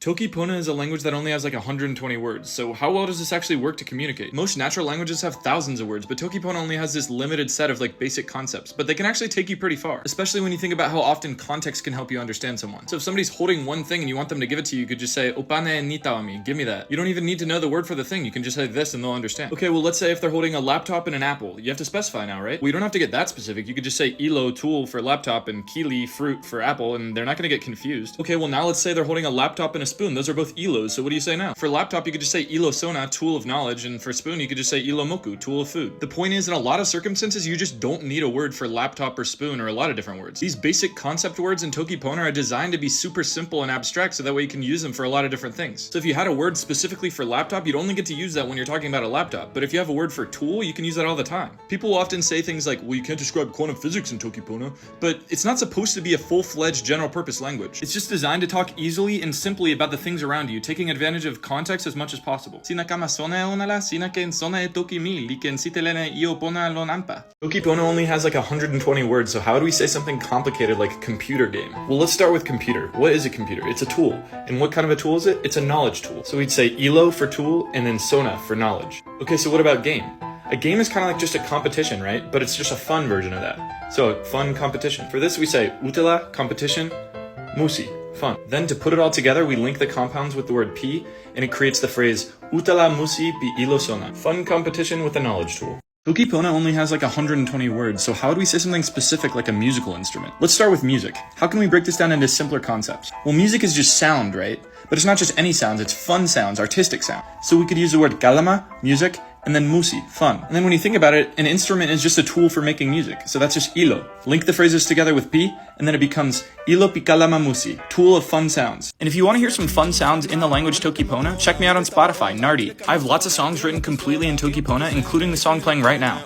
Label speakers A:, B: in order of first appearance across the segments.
A: Toki Pona is a language that only has like 120 words, so how well does this actually work to communicate? Most natural languages have thousands of words, but Toki Pona only has this limited set of like basic concepts, but they can actually take you pretty far, especially when you think about how often context can help you understand someone. So if somebody's holding one thing and you want them to give it to you, you could just say, Opane nitawami, give me that. You don't even need to know the word for the thing, you can just say this and they'll understand. Okay, well let's say if they're holding a laptop and an apple, you have to specify now, right? Well, you don't have to get that specific, you could just say ilo, tool for laptop, and kili, fruit for apple, and they're not gonna get confused. Okay, well now let's say they're holding a laptop and a spoon, those are both ilos, so what do you say now? For laptop, you could just say ilo sona, tool of knowledge, and for spoon, you could just say ilo moku, tool of food. The point is, in a lot of circumstances, you just don't need a word for laptop or spoon or a lot of different words. These basic concept words in Toki Pona are designed to be super simple and abstract, so that way you can use them for a lot of different things. So if you had a word specifically for laptop, you'd only get to use that when you're talking about a laptop, but if you have a word for tool, you can use that all the time. People will often say things like, well, you can't describe quantum physics in Toki Pona, but it's not supposed to be a full-fledged general-purpose language. It's just designed to talk easily and simply about the things around you, taking advantage of context as much as possible. Toki Pona only has like 120 words, so how do we say something complicated like computer game? Well, let's start with computer. What is a computer? It's a tool. And what kind of a tool is it? It's a knowledge tool. So we'd say ilo for tool and then sona for knowledge. Okay, so what about game? A game is kind of like just a competition, right? But it's just a fun version of that. So a fun competition. For this we say utela, competition, musi, fun. Then to put it all together, we link the compounds with the word P, and it creates the phrase utala musi pi ilo sona. Fun competition with a knowledge tool. Toki Pona only has like 120 words, so how would we say something specific like a musical instrument? Let's start with music. How can we break this down into simpler concepts? Well, music is just sound, right? But it's not just any sounds, it's fun sounds, artistic sound. So we could use the word kalama, music, and then musi, fun. And then when you think about it, an instrument is just a tool for making music. So that's just ilo. Link the phrases together with pi, and then it becomes ilo pikalama musi, tool of fun sounds. And if you want to hear some fun sounds in the language Toki Pona, check me out on Spotify, Nardi. I have lots of songs written completely in Toki Pona, including the song playing right now.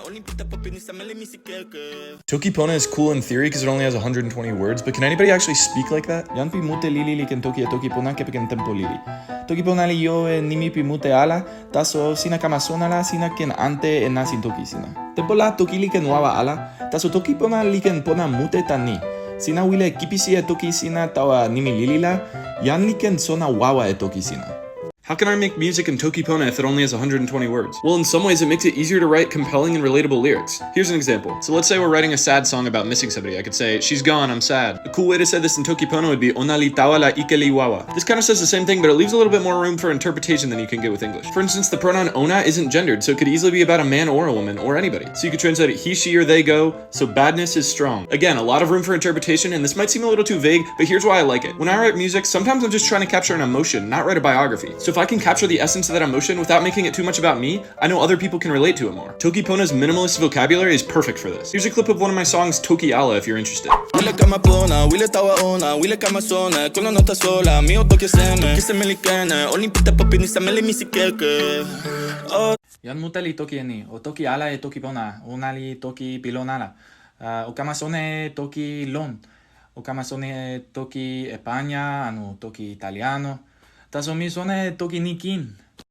A: Toki Pona is cool in theory because it only has 120 words, but can anybody actually speak like that? Yan pi mute lili li ken Toki Pona ke ken tempo lili. Toki Pona li yo nimi pi mute ala, taso sina kamasona la sina ken ante en nasin Toki sina. Tempo la Toki li ken wawa ala, taso Toki Pona li ken pona mute tani. Sina wile kipisi e Toki sina tawa nimi lili la, yan li ken sona wawa e Toki sina. How can I make music in Toki Pona if it only has 120 words? Well, in some ways it makes it easier to write compelling and relatable lyrics. Here's an example. So let's say we're writing a sad song about missing somebody. I could say, she's gone, I'm sad. A cool way to say this in Toki Pona would be ona li tawa la ike li wawa. This kind of says the same thing, but it leaves a little bit more room for interpretation than you can get with English. For instance, the pronoun ona isn't gendered, so it could easily be about a man or a woman, or anybody. So you could translate it he, she, or they go, so badness is strong. Again, a lot of room for interpretation, and this might seem a little too vague, but here's why I like it. When I write music, sometimes I'm just trying to capture an emotion, not write a biography. So if I can capture the essence of that emotion without making it too much about me, I know other people can relate to it more. Toki Pona's minimalist vocabulary is perfect for this. Here's a clip of one of my songs, Toki Ala, if you're interested.
B: Yan mutali toki ani, o toki ala e toki pona, unali toki pilonala, o kamasone toki lon, o kamasone toki España, anu toki italiano, taso mi sone toki nikin.